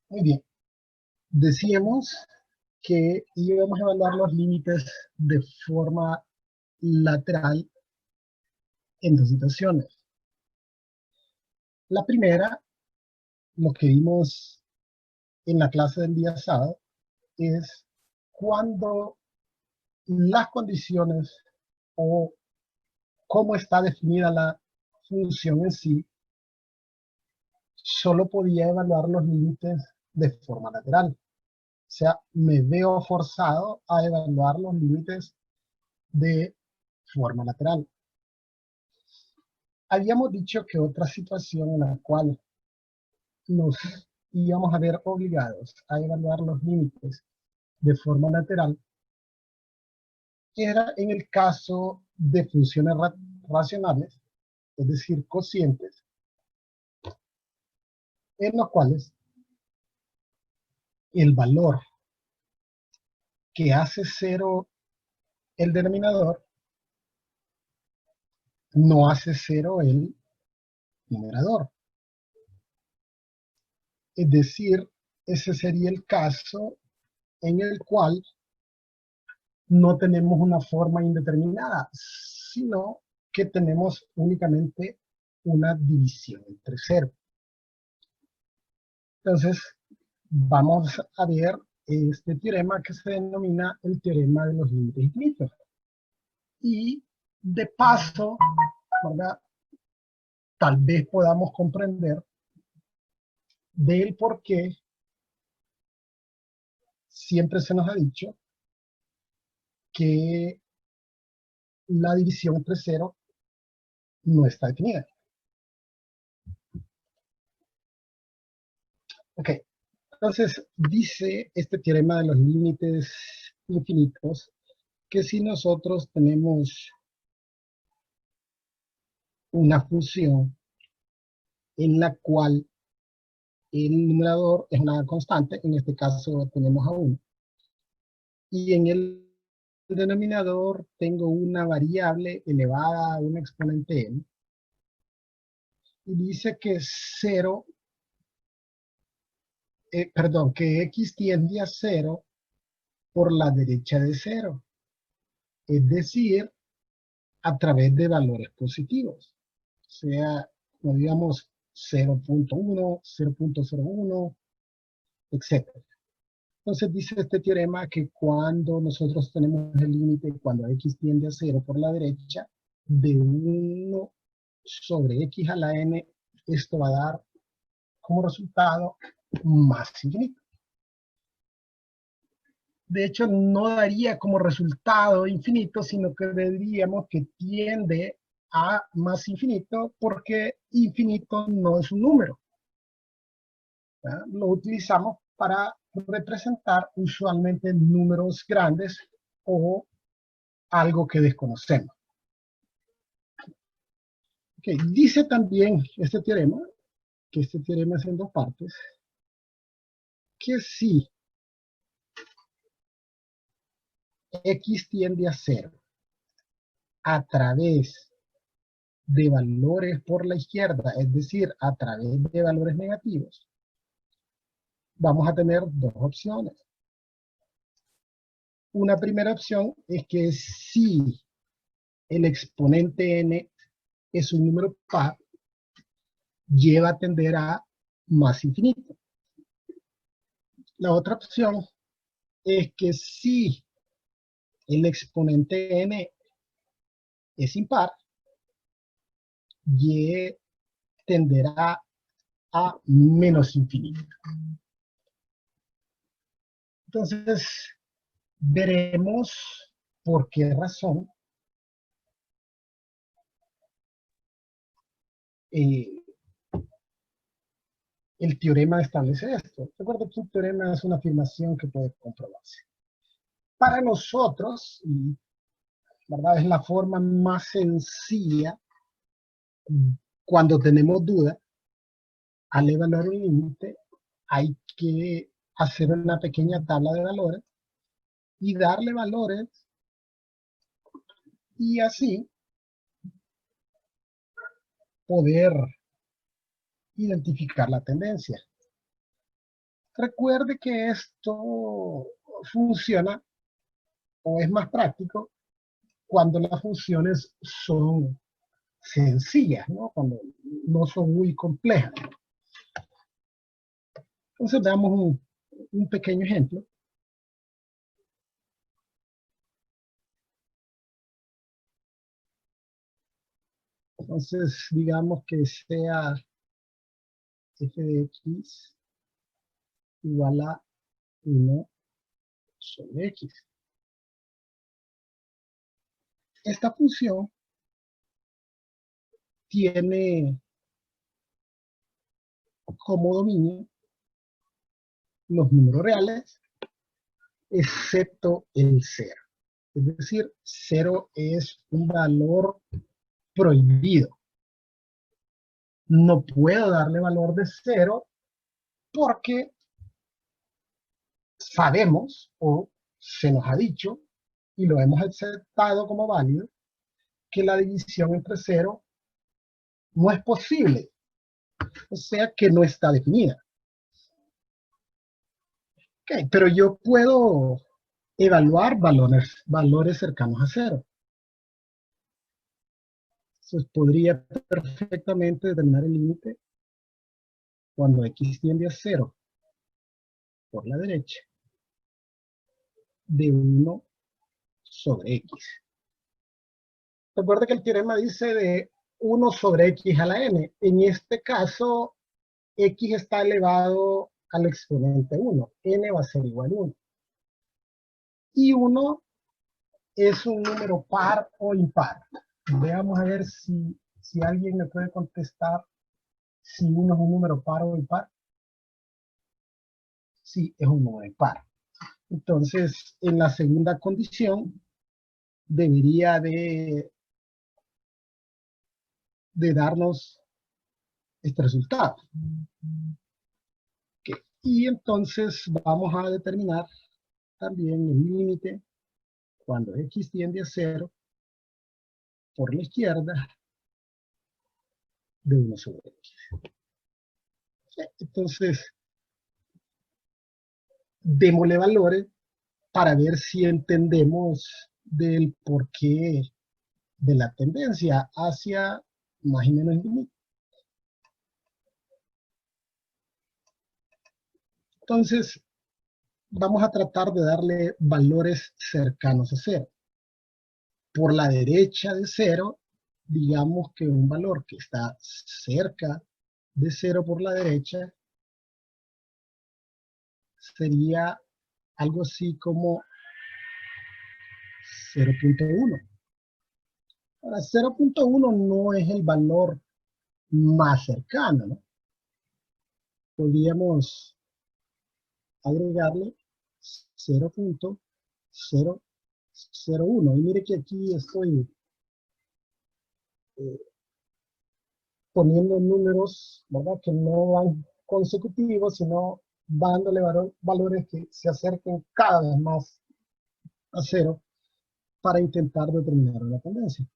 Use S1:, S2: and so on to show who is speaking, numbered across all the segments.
S1: Muy bien. Decíamos que íbamos a evaluar los límites de forma lateral en dos situaciones. La primera, lo que vimos en la clase del día sábado, es cuando las condiciones o cómo está definida la función en sí, solo podía evaluar los límites de forma lateral. O sea, me veo forzado a evaluar los límites de forma lateral. Habíamos dicho que otra situación en la cual nos íbamos a ver obligados a evaluar los límites de forma lateral era en el caso de funciones racionales, es decir, cocientes, en los cuales el valor que hace cero el denominador no hace cero el numerador. Es decir, ese sería el caso en el cual no tenemos una forma indeterminada, sino que tenemos únicamente una división entre cero. Entonces, vamos a ver este teorema que se denomina el teorema de los límites infinitos. Y de paso, ¿verdad?, tal vez podamos comprender del por qué siempre se nos ha dicho que la división entre cero no está definida. Ok, entonces dice este teorema de los límites infinitos que si nosotros tenemos una función en la cual el numerador es una constante, en este caso tenemos a 1, y en el denominador tengo una variable elevada a un exponente n, y dice que 0, que x tiende a 0 por la derecha de 0, es decir, a través de valores positivos, sea, como digamos, 0.1, 0.01, etc. Entonces dice este teorema que cuando nosotros tenemos el límite, cuando x tiende a 0 por la derecha, de 1 sobre x a la n, esto va a dar como resultado más infinito. De hecho, no daría como resultado infinito, sino que diríamos que tiende a más infinito, porque infinito no es un número, ¿verdad? Lo utilizamos para representar usualmente números grandes o algo que desconocemos. Okay. Dice también este teorema, que este teorema es en dos partes, que si x tiende a 0 a través de valores por la izquierda, es decir, a través de valores negativos, vamos a tener dos opciones. Una primera opción es que si el exponente n es un número par, lleva a tender a más infinito. La otra opción es que si el exponente n es impar, y tenderá a menos infinito. Entonces, veremos por qué razón el teorema establece esto. Recuerda que un teorema es una afirmación que puede comprobarse. Para nosotros, ¿verdad?, es la forma más sencilla cuando tenemos duda. Al evaluar un límite, hay que hacer una pequeña tabla de valores y darle valores, y así poder identificar la tendencia. Recuerde que esto funciona o es más práctico cuando las funciones son sencillas, ¿no? Cuando no son muy complejas. Entonces veamos un pequeño ejemplo. Entonces digamos que sea f de x igual a 1 sobre x. Esta función tiene como dominio los números reales, excepto el 0. Es decir, 0 es un valor prohibido. No puedo darle valor de 0 porque sabemos o se nos ha dicho y lo hemos aceptado como válido que la división entre 0 no es posible, o sea que no está definida. Okay, pero yo puedo evaluar valores cercanos a 0. Entonces podría perfectamente determinar el límite cuando x tiende a 0 por la derecha de 1 sobre x. Recuerda que el teorema dice de 1 sobre x a la n. En este caso, x está elevado al exponente 1. N va a ser igual a 1. Y 1 es un número par o impar. Veamos a ver si alguien me puede contestar si 1 es un número par o impar. Sí, es un número impar. Entonces, en la segunda condición, debería de darnos este resultado. Okay. Y entonces vamos a determinar también el límite cuando x tiende a 0 por la izquierda de 1 sobre x. Entonces, démosle valores para ver si entendemos del porqué de la tendencia hacia más y menos límite. Entonces, vamos a tratar de darle valores cercanos a 0. Por la derecha de 0, digamos que un valor que está cerca de 0 por la derecha sería algo así como 0.1. Ahora, 0.1 no es el valor más cercano, ¿no? Podríamos agregarle 0.001. Y mire que aquí estoy eh, poniendo números, ¿verdad? Que no van consecutivos, sino dándole valores que se acerquen cada vez más a 0 para intentar determinar una tendencia.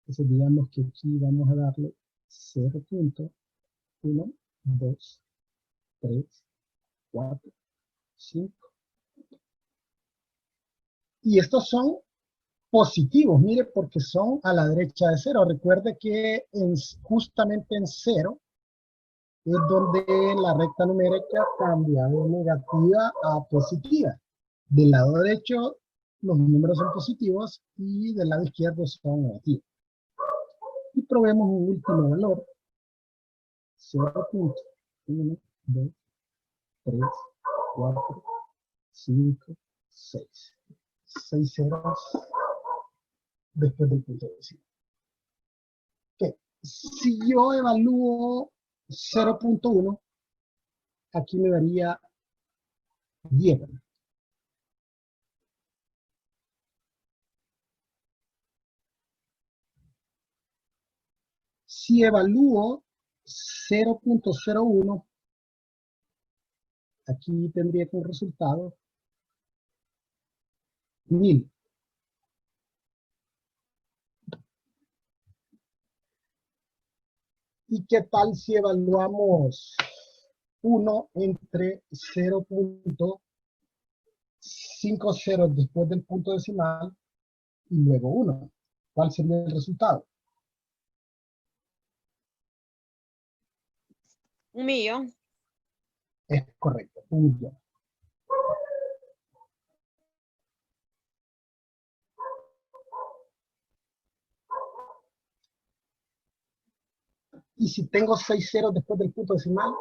S1: Entonces digamos que aquí vamos a darle 0.1, 2, 3, 4, 5. Y estos son positivos, mire, porque son a la derecha de 0. Recuerde que justamente en 0 es donde la recta numérica cambia de negativa a positiva. Del lado derecho los números son positivos y del lado izquierdo son negativos. Y probemos un último valor. 0.1, 2, 3, 4, 5, 6. 6 ceros después del punto de decisión. Okay. Si yo evalúo 0.1, aquí me daría 10. Si evalúo 0.01, aquí tendría como resultado 1000. ¿Y qué tal si evaluamos 1 entre 0.5 ceros después del punto decimal y luego 1. ¿Cuál sería el resultado?
S2: 1.000.000.
S1: Es correcto, 1.000.000. Y si tengo 6 ceros después del punto decimal,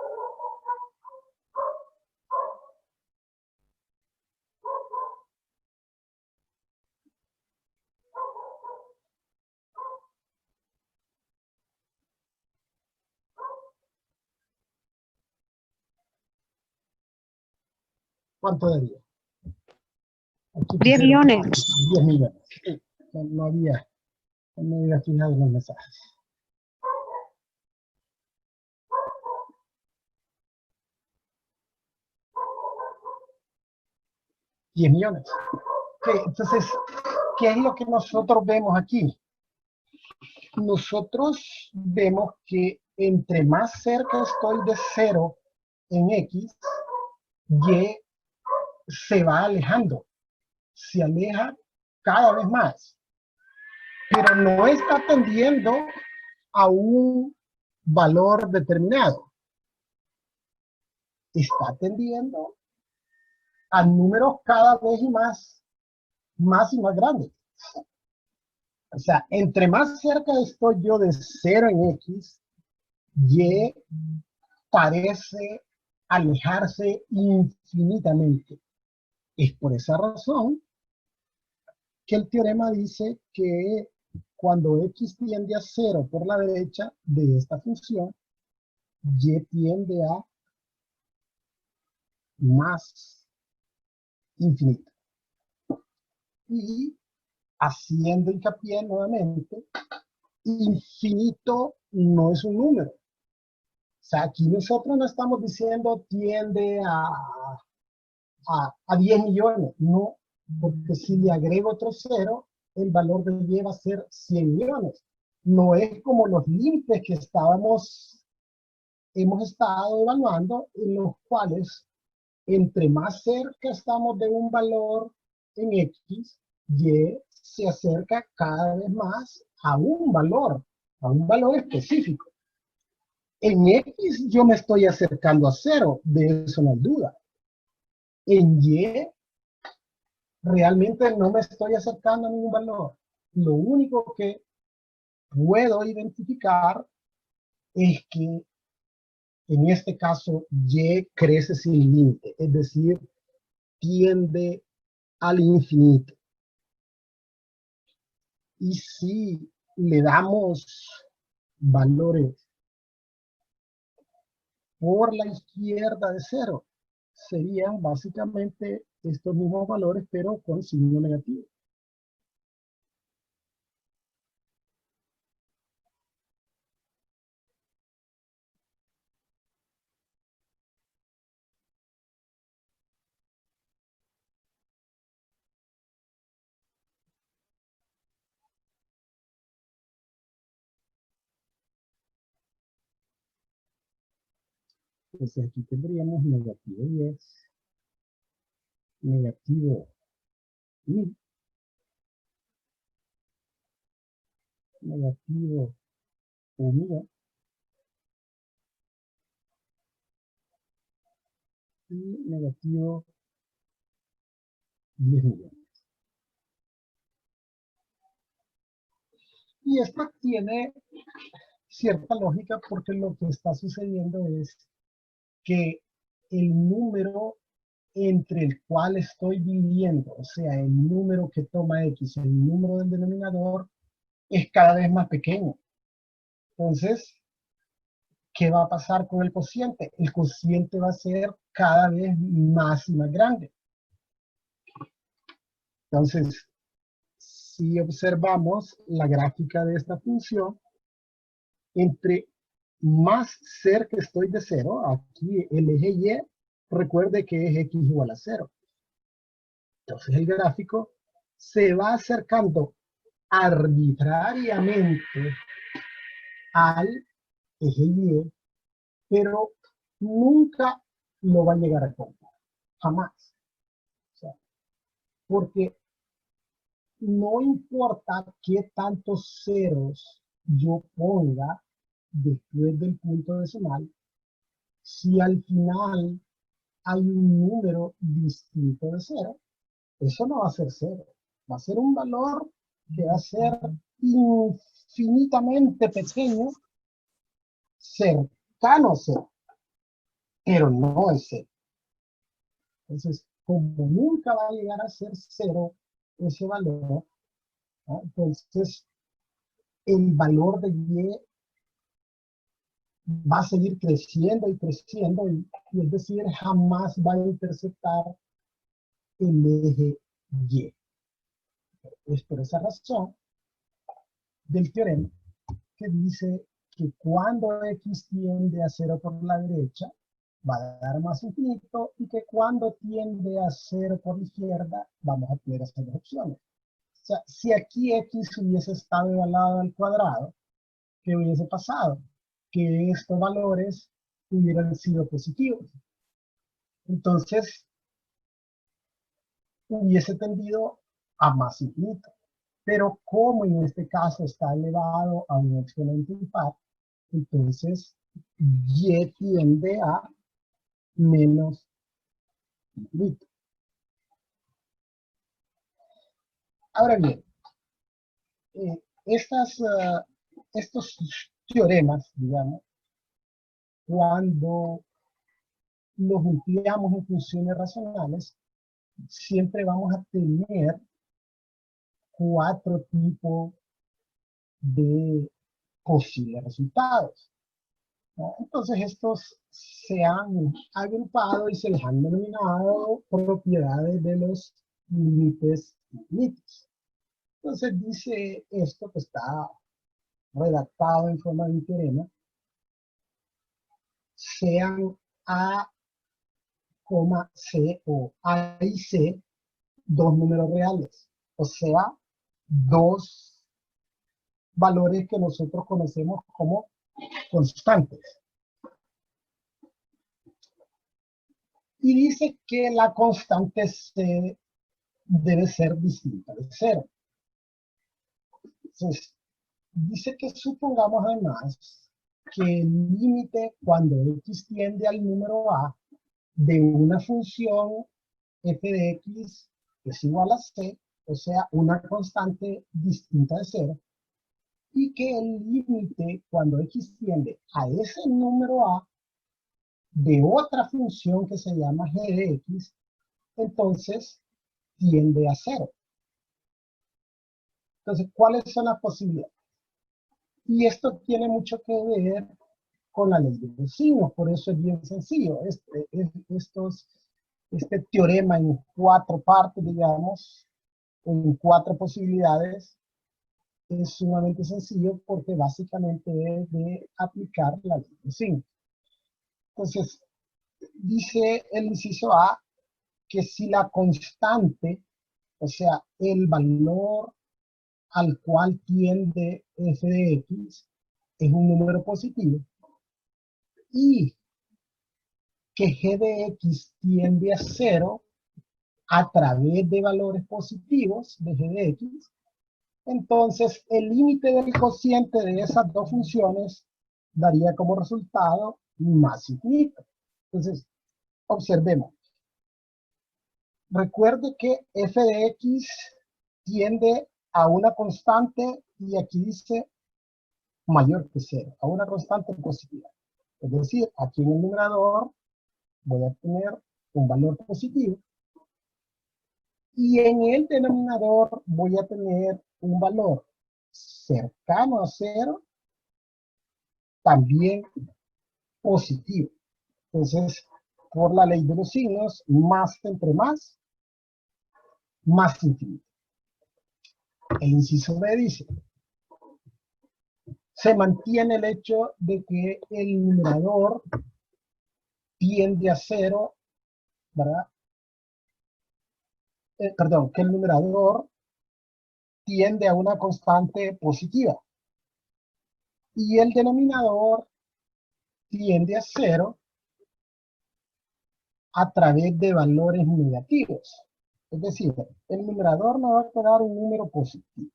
S1: ¿cuánto daría? Aquí
S3: 10 millones.
S1: 10 millones. Sí, no había fijado en los mensajes. 10 millones. Okay, entonces, ¿qué es lo que nosotros vemos aquí? Nosotros vemos que entre más cerca estoy de 0 en X, Y se va alejando. Se aleja cada vez más. Pero no está tendiendo a un valor determinado. Está tendiendo a números cada vez más y más grandes. O sea, entre más cerca estoy yo de 0 en X, Y parece alejarse infinitamente. Es por esa razón que el teorema dice que cuando X tiende a 0 por la derecha de esta función, Y tiende a más infinito. Y haciendo hincapié nuevamente, infinito no es un número. O sea, aquí nosotros no estamos diciendo tiende a 10 millones, no, porque si le agrego otro cero, el valor de Y va a ser 100 millones. No es como los límites que hemos estado evaluando, en los cuales entre más cerca estamos de un valor en X, Y se acerca cada vez más a un valor específico. En X yo me estoy acercando a 0, de eso no hay duda. En Y realmente no me estoy acercando a ningún valor. Lo único que puedo identificar es que en este caso Y crece sin límite, es decir, tiende al infinito. Y si le damos valores por la izquierda de 0, serían básicamente estos mismos valores, pero con signo negativo. Entonces aquí tendríamos negativo 10, negativo 1000, negativo 1 y negativo 10 millones. Y esto tiene cierta lógica porque lo que está sucediendo es que el número entre el cual estoy dividiendo, o sea, el número que toma X, el número del denominador, es cada vez más pequeño. Entonces, ¿qué va a pasar con el cociente? El cociente va a ser cada vez más y más grande. Entonces, si observamos la gráfica de esta función, entre más cerca estoy de 0, aquí el eje Y, recuerde que es X igual a 0. Entonces el gráfico se va acercando arbitrariamente al eje Y, pero nunca lo va a llegar a comprar, jamás. O sea, porque no importa qué tantos ceros yo ponga después del punto decimal, si al final hay un número distinto de cero, eso no va a ser cero. Va a ser un valor que va a ser infinitamente pequeño, cercano a cero, pero no es cero. Entonces, como nunca va a llegar a ser cero ese valor, ¿no? Entonces el valor de Y va a seguir creciendo y creciendo, y es decir, jamás va a interceptar el eje Y. Es por esa razón del teorema que dice que cuando X tiende a cero por la derecha, va a dar más infinito, y que cuando tiende a cero por la izquierda, vamos a tener esas dos opciones. O sea, si aquí X hubiese estado igualado al cuadrado, ¿qué hubiese pasado? Que estos valores hubieran sido positivos. Entonces, hubiese tendido a más infinito. Pero como en este caso está elevado a un exponente impar, entonces Y tiende a menos infinito. Ahora bien, eh, estos teoremas, digamos, cuando los empleamos en funciones racionales, siempre vamos a tener cuatro tipos de posibles resultados, ¿no? Entonces estos se han agrupado y se les han denominado propiedades de los límites infinitos. Entonces dice esto que está redactado en forma de un teorema: sean A, C o A y C dos números reales, o sea, dos valores que nosotros conocemos como constantes. Y dice que la constante C debe ser distinta de cero. Entonces, dice que supongamos además que el límite cuando X tiende al número A de una función f de X es igual a C, o sea, una constante distinta de cero, y que el límite cuando X tiende a ese número A de otra función que se llama g de X, entonces tiende a cero. Entonces, ¿cuáles son las posibilidades? Y esto tiene mucho que ver con la ley de los signos, por eso es bien sencillo. Este teorema en cuatro partes, digamos, en cuatro posibilidades, es sumamente sencillo porque básicamente es de aplicar la ley de los signos. Entonces, dice el inciso A que si la constante, o sea, el valor al cual tiende f de X, es un número positivo, y que g de X tiende a cero a través de valores positivos de g de X, entonces el límite del cociente de esas dos funciones daría como resultado más infinito. Entonces, observemos. Recuerde que f de X tiende a una constante, y aquí dice mayor que cero, a una constante positiva. Es decir, aquí en el numerador voy a tener un valor positivo, y en el denominador voy a tener un valor cercano a cero, también positivo. Entonces, por la ley de los signos, más entre más infinito. El inciso B dice: se mantiene el hecho de que el numerador tiende a cero, ¿verdad? Perdón, que el numerador tiende a una constante positiva, y el denominador tiende a cero, a través de valores negativos. Es decir, el numerador me va a quedar un número positivo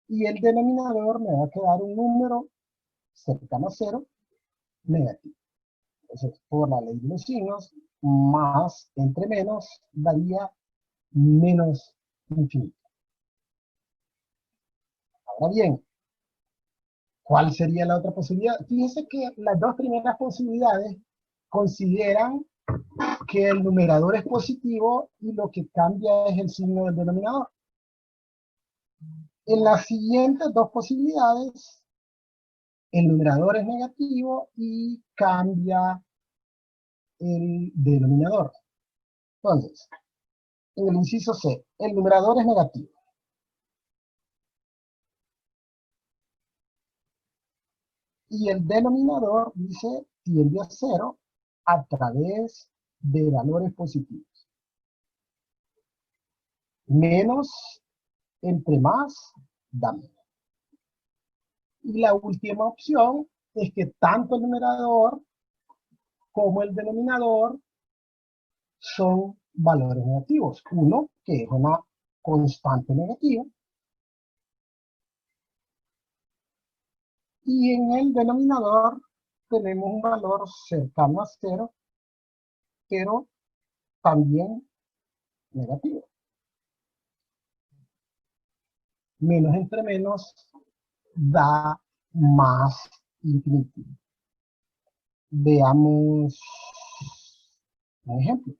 S1: y el denominador me va a quedar un número cercano a cero negativo. Entonces, por la ley de los signos, más entre menos daría menos infinito. Ahora bien, ¿cuál sería la otra posibilidad? Fíjense que las dos primeras posibilidades consideran que el numerador es positivo y lo que cambia es el signo del denominador. En las siguientes dos posibilidades, el numerador es negativo y cambia el denominador. Entonces, en el inciso C, el numerador es negativo. Y el denominador, dice, tiende a cero a través de valores positivos. Menos entre más da menos. Y la última opción es que tanto el numerador como el denominador son valores negativos. Uno, que es una constante negativa, y en el denominador tenemos un valor cercano a cero, pero también negativo. Menos entre menos da más infinito. Veamos un ejemplo.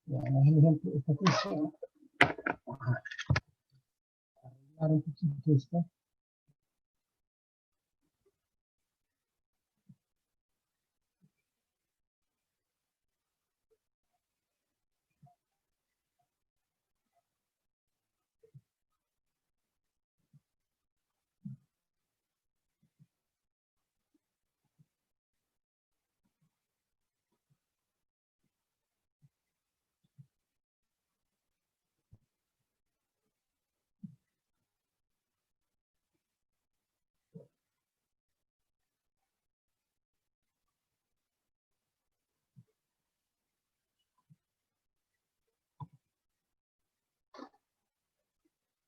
S1: Veamos el ejemplo de esta función. Arreglar un poquito esto.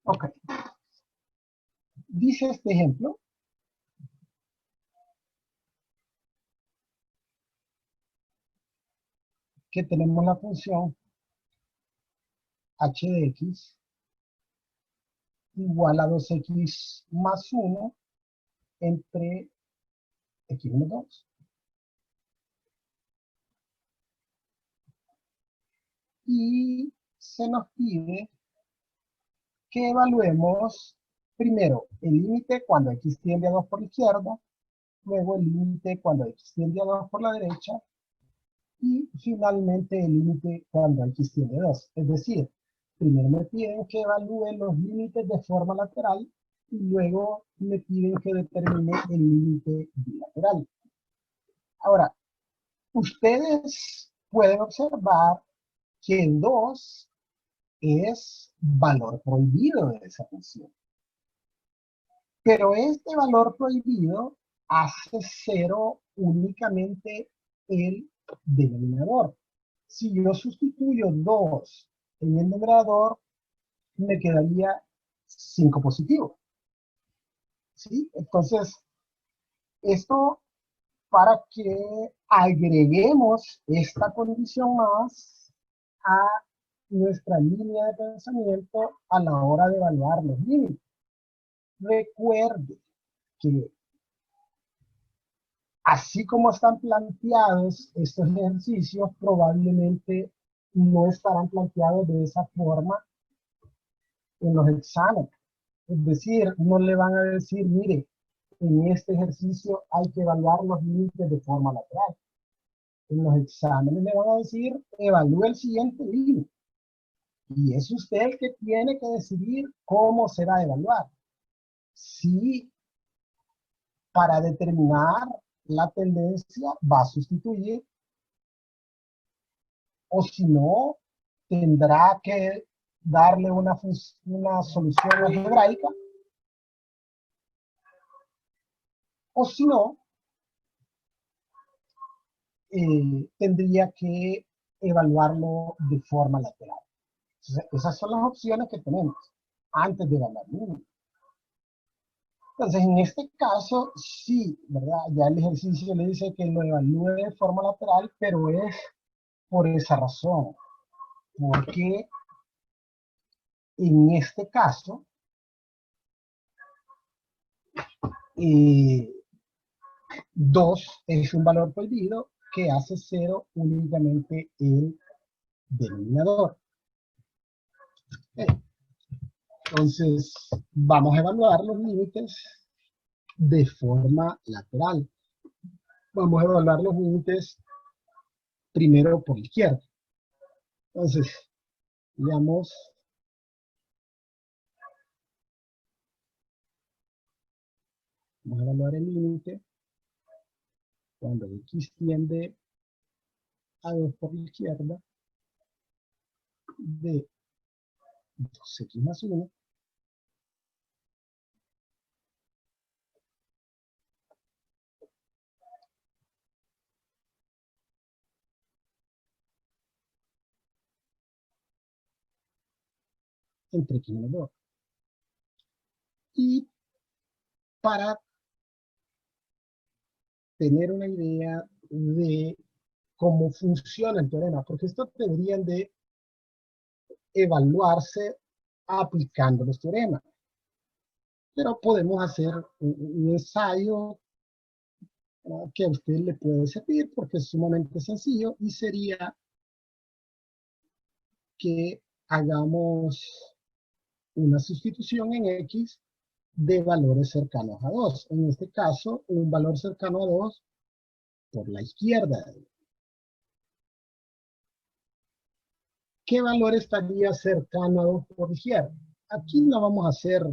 S1: Ok. Dice este ejemplo que tenemos la función h de x igual a 2x más 1 entre x menos 2. Y se nos pide que evaluemos primero el límite cuando x tiende a 2 por la izquierda, luego el límite cuando x tiende a 2 por la derecha, y finalmente el límite cuando x tiende a 2. Es decir, primero me piden que evalúe los límites de forma lateral y luego me piden que determine el límite bilateral. Ahora, ustedes pueden observar que el 2 es valor prohibido de esa función. Pero este valor prohibido hace cero únicamente el denominador. Si yo sustituyo 2 en el numerador, me quedaría 5 positivo. ¿Sí? Entonces, esto para que agreguemos esta condición más a nuestra línea de pensamiento a la hora de evaluar los límites. Recuerde que así como están planteados estos ejercicios, probablemente no estarán planteados de esa forma en los exámenes. Es decir, no le van a decir, mire, en este ejercicio hay que evaluar los límites de forma lateral. En los exámenes le van a decir, evalúe el siguiente límite. Y es usted el que tiene que decidir cómo se va a evaluar. Si para determinar la tendencia va a sustituir, o si no, tendrá que darle una solución algebraica, o si no, tendría que evaluarlo de forma lateral. Entonces, esas son las opciones que tenemos antes de evaluar el límite. Entonces, en este caso, sí, ¿verdad? Ya el ejercicio le dice que lo evalúe de forma lateral, pero es por esa razón. Porque en este caso, 2 es un valor prohibido que hace 0 únicamente el denominador. Entonces, vamos a evaluar los límites de forma lateral. Vamos a evaluar los límites primero por izquierda. Entonces, digamos, vamos a evaluar el límite cuando x tiende a 2 por la izquierda de 2x más 1 entre x menos 2. Y para tener una idea de cómo funciona el teorema, porque estos deberían de evaluarse aplicando los teoremas. Pero podemos hacer un ensayo que a usted le puede servir porque es sumamente sencillo y sería que hagamos una sustitución en X de valores cercanos a 2. En este caso, un valor cercano a 2 por la izquierda. ¿Qué valor estaría cercano a 2 por la izquierda? Aquí no vamos a hacer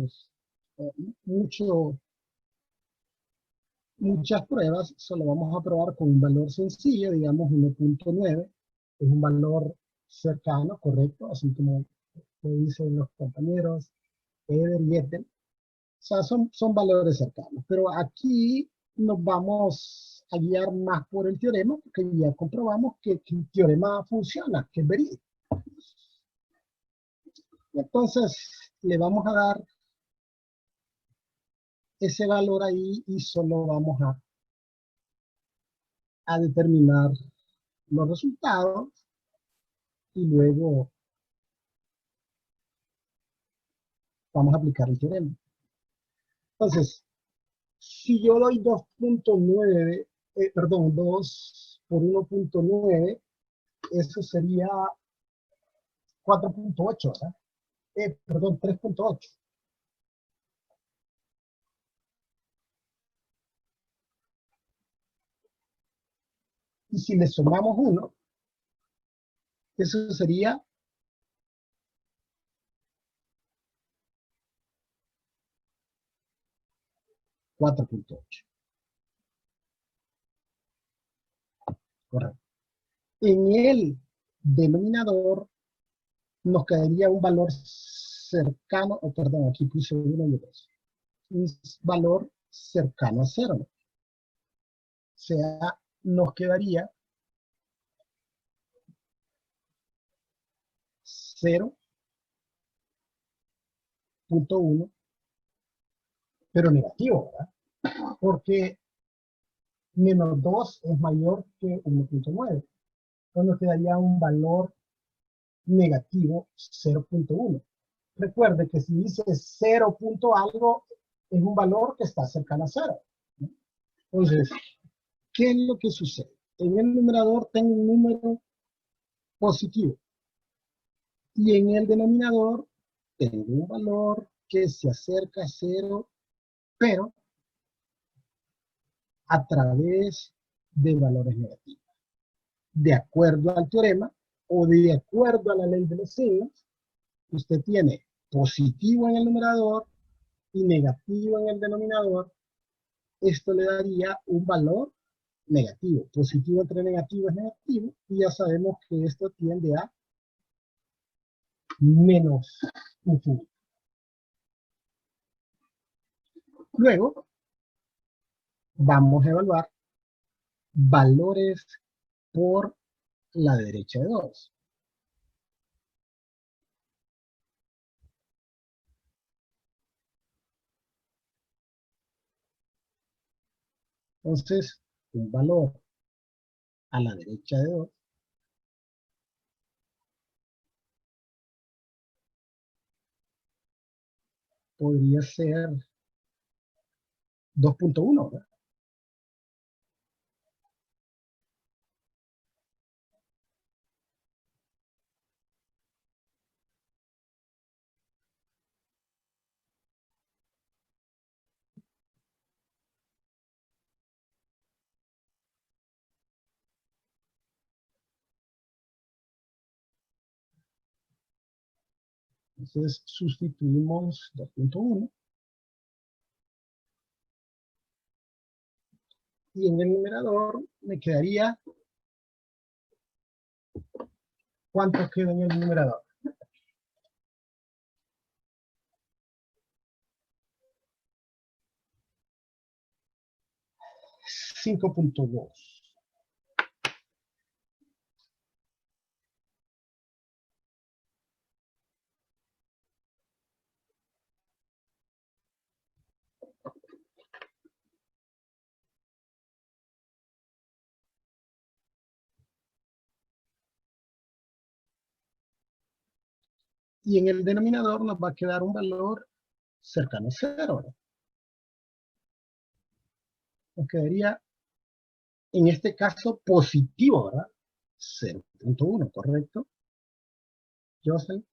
S1: muchas pruebas, solo vamos a probar con un valor sencillo, digamos 1.9, es un valor cercano, correcto, así como lo dicen los compañeros Eder y Ethel. O sea, son valores cercanos, pero aquí nos vamos a guiar más por el teorema, porque ya comprobamos que el teorema funciona, que es verídico. Entonces, le vamos a dar ese valor ahí y solo vamos a determinar los resultados y luego vamos a aplicar el teorema. Entonces, si yo doy 2.9, perdón, 2 por 1.9, eso sería 4.8, ¿verdad? Perdón, 3.8. Y si le sumamos 1, eso sería 4.8. Correcto. En el denominador nos quedaría un valor cercano, perdón, aquí puse 1 y 2. Un valor cercano a 0. O sea, nos quedaría 0.1, pero negativo, ¿verdad? Porque menos 2 es mayor que 1.9. Entonces nos quedaría un valor negativo 0.1. Recuerde que si dice 0 punto algo, es un valor que está cercano a 0. Entonces, ¿qué es lo que sucede? En el numerador tengo un número positivo y en el denominador tengo un valor que se acerca a 0, pero a través de valores negativos. De acuerdo al teorema o de acuerdo a la ley de los signos, usted tiene positivo en el numerador y negativo en el denominador. Esto le daría un valor negativo. Positivo entre negativo es negativo y ya sabemos que esto tiende a menos infinito. Luego vamos a evaluar valores por la derecha de 2. Entonces, un valor a la derecha de 2 podría ser 2.1, ¿verdad? Entonces, sustituimos 2.1 y en el numerador me quedaría, ¿cuánto queda en el numerador? 5.2. Y en el denominador nos va a quedar un valor cercano a 0, ¿verdad? Nos quedaría, en este caso, positivo, ¿verdad? 0.1, ¿correcto? Joseph,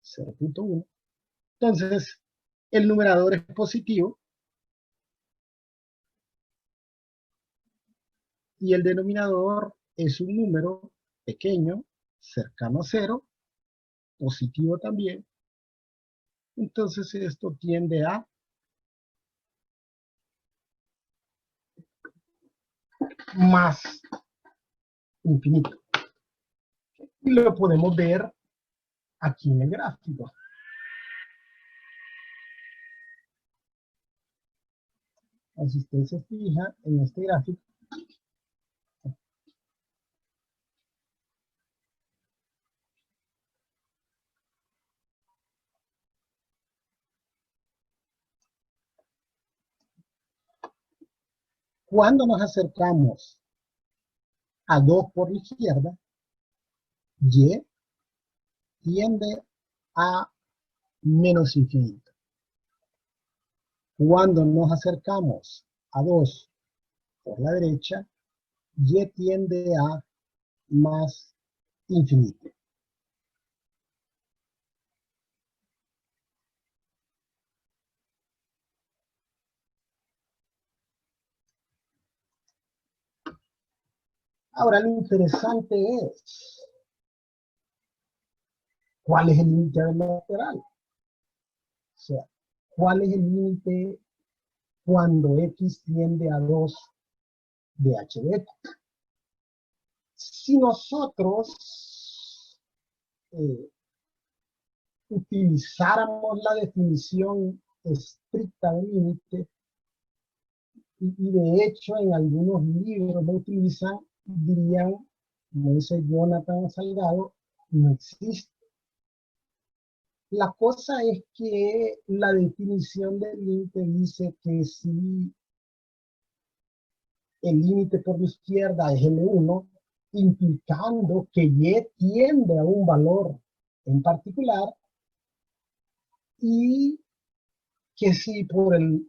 S1: 0.1. Entonces, el numerador es positivo y el denominador es un número pequeño, cercano a 0, positivo también. Entonces, esto tiende a más infinito. Y lo podemos ver aquí en el gráfico. Si usted se fija en este gráfico, cuando nos acercamos a 2 por la izquierda, y tiende a menos infinito. Cuando nos acercamos a 2 por la derecha, y tiende a más infinito. Ahora, lo interesante es, ¿cuál es el límite del lateral? O sea, ¿cuál es el límite cuando x tiende a 2 de h de x? Si nosotros utilizáramos la definición estricta del límite, y de hecho en algunos libros lo utilizan, dirían, como dice Jonathan Salgado, no existe. La cosa es que la definición del límite dice que si el límite por la izquierda es L1, implicando que Y tiende a un valor en particular, y que si por el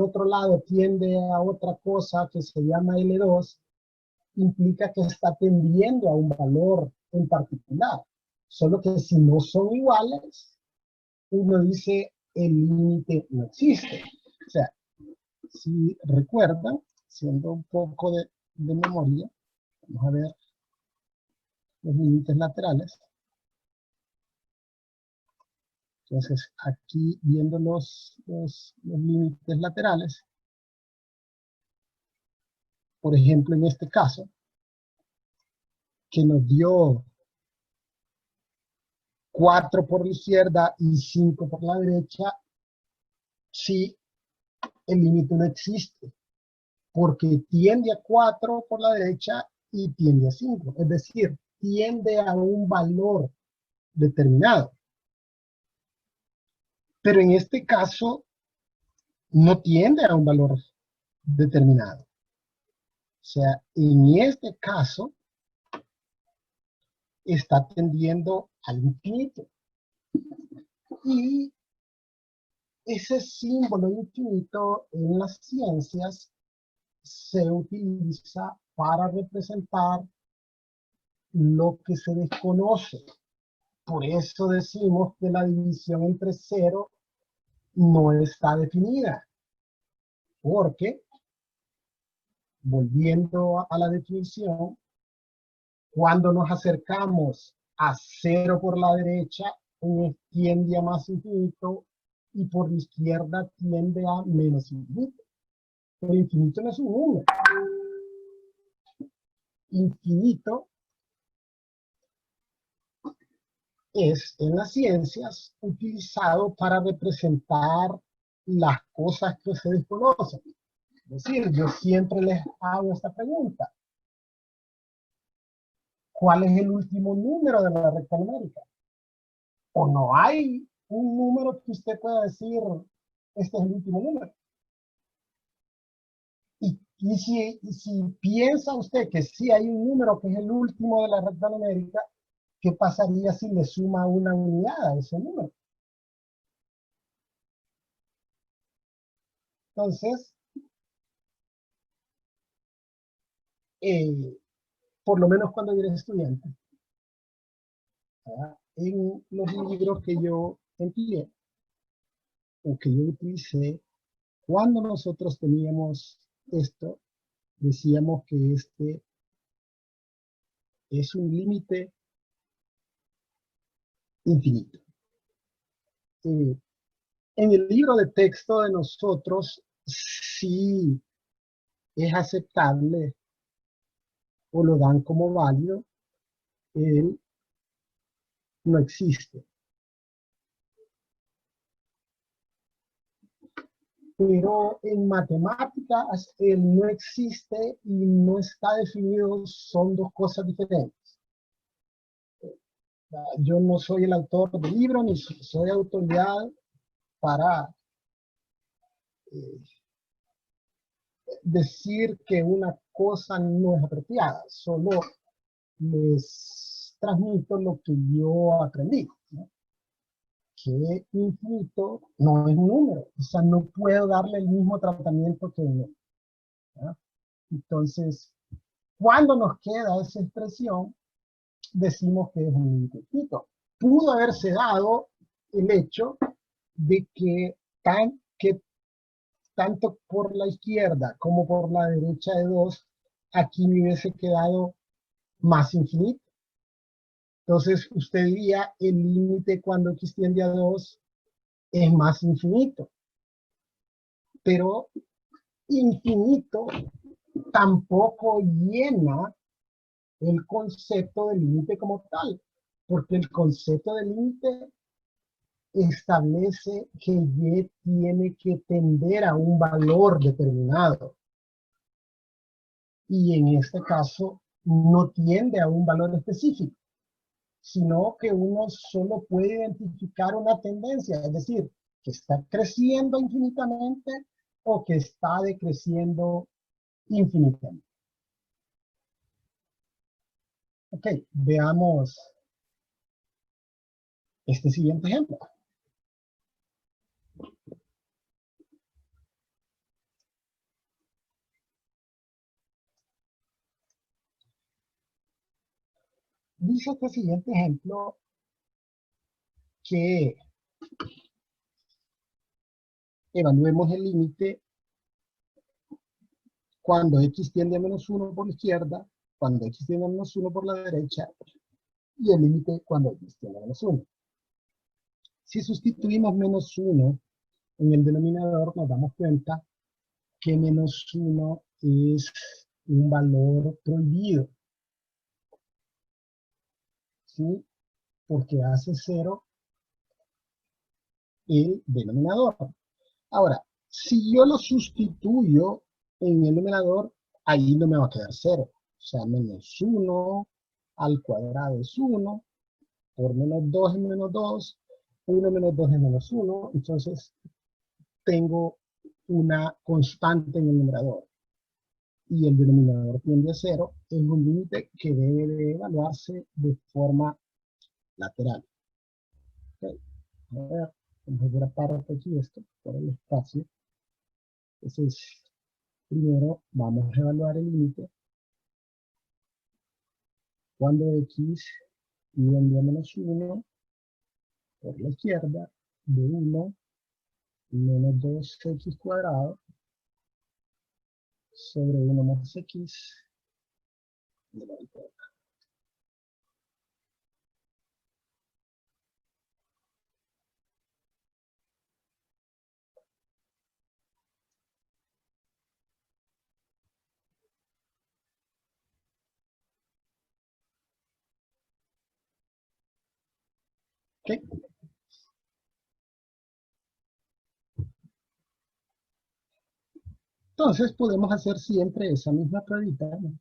S1: otro lado tiende a otra cosa que se llama L2, implica que está tendiendo a un valor en particular. Solo que si no son iguales, uno dice el límite no existe. O sea, si recuerdan, siendo un poco de memoria, vamos a ver los límites laterales. Entonces, aquí viendo los límites laterales, por ejemplo, en este caso, que nos dio 4 por la izquierda y 5 por la derecha, sí, el límite no existe, porque tiende a 4 por la derecha y tiende a 5. Es decir, tiende a un valor determinado. Pero en este caso, no tiende a un valor determinado. O sea, en este caso, está tendiendo al infinito. Y ese símbolo infinito en las ciencias se utiliza para representar lo que se desconoce. Por eso decimos que la división entre cero no está definida. Porque, volviendo a la definición, cuando nos acercamos a cero por la derecha, tiende a más infinito y por la izquierda tiende a menos infinito. Pero infinito no es un número. Infinito es en las ciencias utilizado para representar las cosas que se desconocen. Es decir, yo siempre les hago esta pregunta. ¿Cuál es el último número de la recta numérica? O no hay un número que usted pueda decir, este es el último número. Y si piensa usted que sí hay un número que es el último de la recta numérica, ¿qué pasaría si le suma una unidad a ese número? Entonces, por lo menos cuando yo era estudiante, ¿verdad? En los libros que yo empleé o que yo utilicé, cuando nosotros teníamos esto, decíamos que este es un límite infinito. En el libro de texto de nosotros, sí es aceptable o lo dan como válido, él no existe. Pero en matemáticas, el no existe y no está definido son dos cosas diferentes. Yo no soy el autor del libro, ni soy autoridad para decir que una cosa no es apropiada. Solo les transmito lo que yo aprendí, ¿no? Que infinito no es un número. O sea, no puedo darle el mismo tratamiento que un número, ¿no? Entonces, cuando nos queda esa expresión, decimos que es un infinito. Pudo haberse dado el hecho de que tanto por la izquierda como por la derecha de 2, aquí me hubiese quedado más infinito. Entonces, usted diría, el límite cuando x tiende a 2 es más infinito. Pero infinito tampoco llena el concepto de límite como tal, porque el concepto de límite establece que y tiene que tender a un valor determinado. Y en este caso no tiende a un valor específico, sino que uno solo puede identificar una tendencia, es decir, que está creciendo infinitamente o que está decreciendo infinitamente. Ok, veamos este siguiente ejemplo. Dice este siguiente ejemplo que evaluemos el límite cuando x tiende a menos 1 por la izquierda, cuando x tiende a menos 1 por la derecha, y el límite cuando x tiende a menos 1. Si sustituimos menos 1 en el denominador, nos damos cuenta que menos 1 es un valor prohibido, ¿sí? Porque hace 0 el denominador. Ahora, si yo lo sustituyo en el numerador, ahí no me va a quedar 0, sea, menos 1 al cuadrado es 1, por menos 2 es menos 2, 1 menos 2 es menos 1, entonces tengo una constante en el numerador y el denominador tiende a 0, es un límite que debe de evaluarse de forma lateral. Okay. A ver, vamos a ver aparte aquí esto, por el espacio. Entonces, primero vamos a evaluar el límite cuando x tiende a menos 1 por la izquierda de 1 menos 2x cuadrado sobre 1 más x de la izquierda. ¿Okay? Entonces podemos hacer siempre esa misma pruebita, ¿no?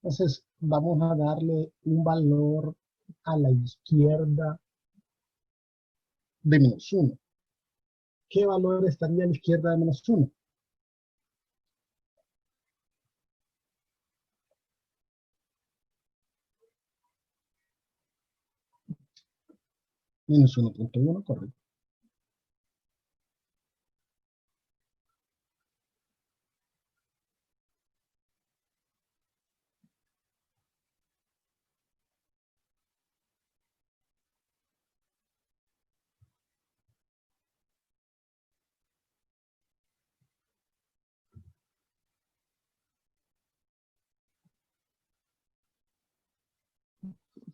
S1: Entonces vamos a darle un valor a la izquierda de menos 1. ¿Qué valor estaría a la izquierda de menos 1? Menos 1.1, correcto.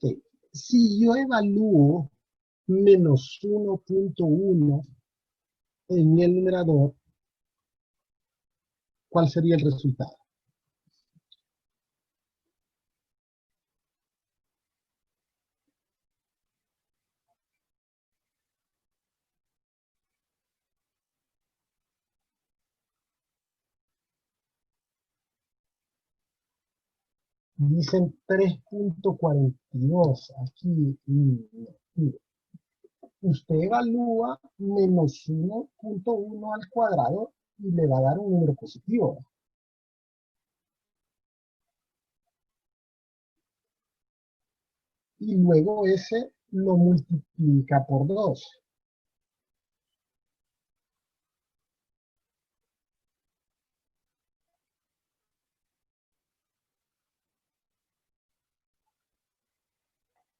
S1: Okay. Si yo evalúo menos 1.1 en el numerador, ¿cuál sería el resultado? Dicen 3.42. Aquí, usted evalúa menos 1.1 al cuadrado y le va a dar un número positivo. Y luego ese lo multiplica por 2.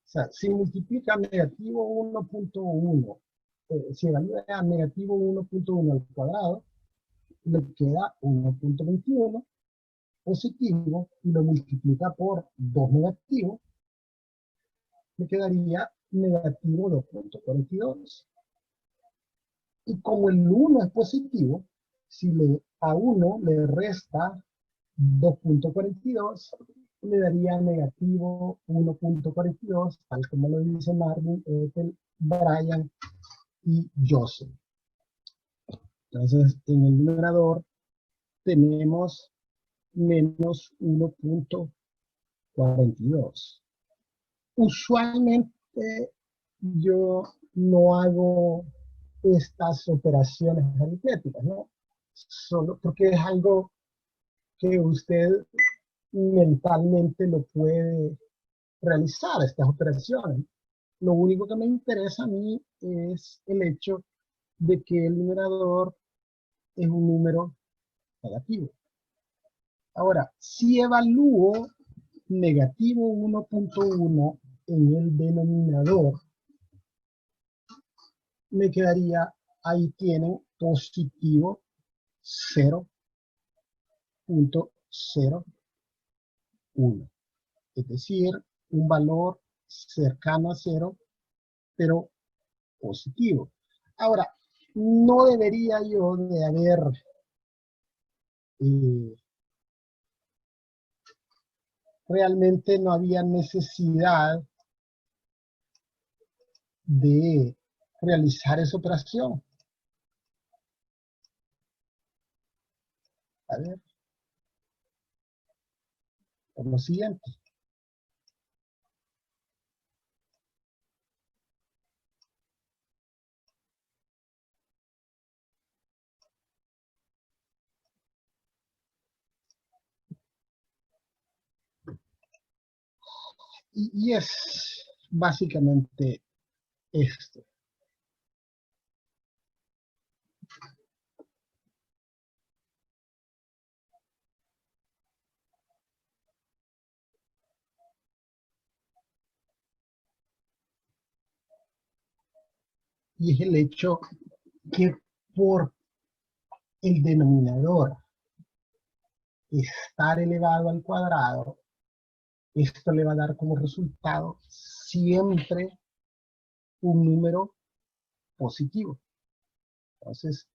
S1: O sea, si multiplica negativo 1.1, si evalúa a negativo 1.1 al cuadrado, le queda 1.21 positivo y lo multiplica por 2 negativo, le quedaría negativo 2.42. Y como el 1 es positivo, si a 1 le resta 2.42, le daría negativo 1.42, tal como lo dice Marvin, Ethel, Brian y Joseph. Entonces, en el numerador tenemos menos 1.42. Usualmente yo no hago estas operaciones aritméticas, ¿no? Solo porque es algo que usted mentalmente lo puede realizar, estas operaciones. Lo único que me interesa a mí es el hecho de que el numerador es un número negativo. Ahora, si evalúo negativo 1.1 en el denominador, me quedaría, ahí tienen positivo 0.01. Es decir, un valor cercano a cero, pero positivo. Ahora, no debería yo de haber realmente no había necesidad de realizar esa operación. A ver, por lo siguiente. Y es básicamente esto. Y es el hecho que por el denominador estar elevado al cuadrado, esto le va a dar como resultado siempre un número positivo. Entonces,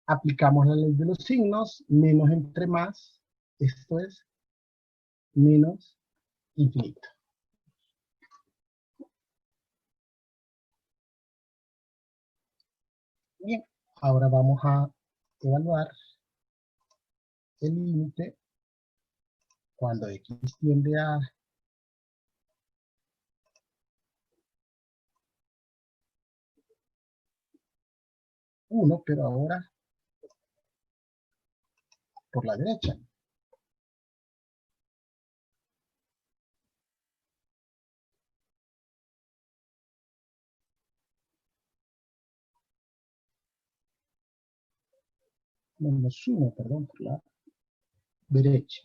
S1: aplicamos la ley de los signos, menos entre más, esto es menos infinito. Bien, ahora vamos a evaluar el límite cuando x tiende a 1, pero ahora por la derecha. Menos 1, perdón, por la derecha.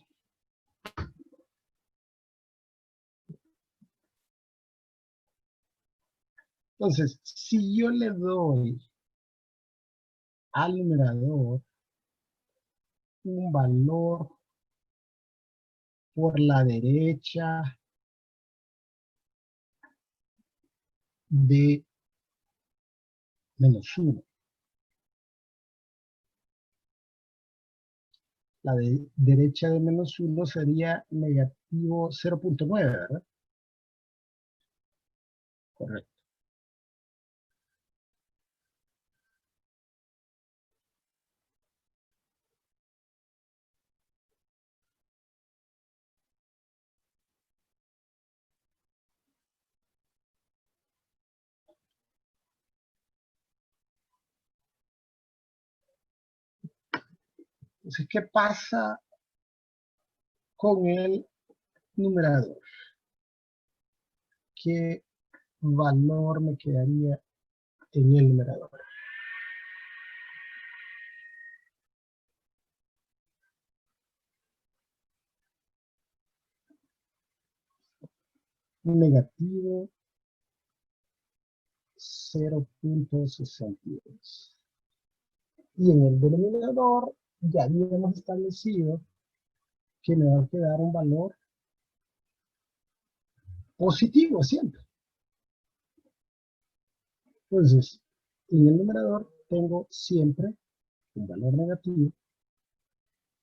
S1: Entonces, si yo le doy al numerador un valor por la derecha de menos 1, la derecha de menos 1 sería negativo 0.9, ¿verdad? Correcto. Entonces, ¿qué pasa con el numerador? ¿Qué valor me quedaría en el numerador? Negativo 0.62. Y en el denominador ya habíamos establecido que me va a quedar un valor positivo siempre. Entonces, en el numerador tengo siempre un valor negativo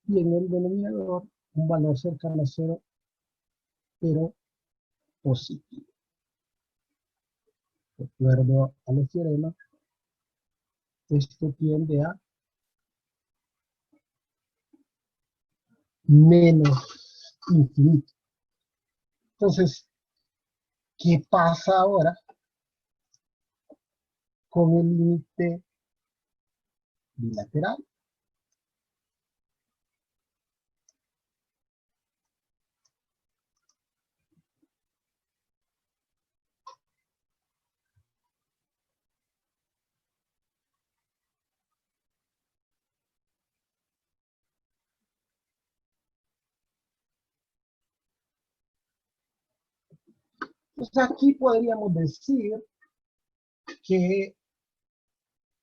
S1: y en el denominador un valor cercano a cero, pero positivo. De acuerdo a los teoremas, esto tiende a menos infinito. Entonces, ¿qué pasa ahora con el límite bilateral? Pues aquí podríamos decir que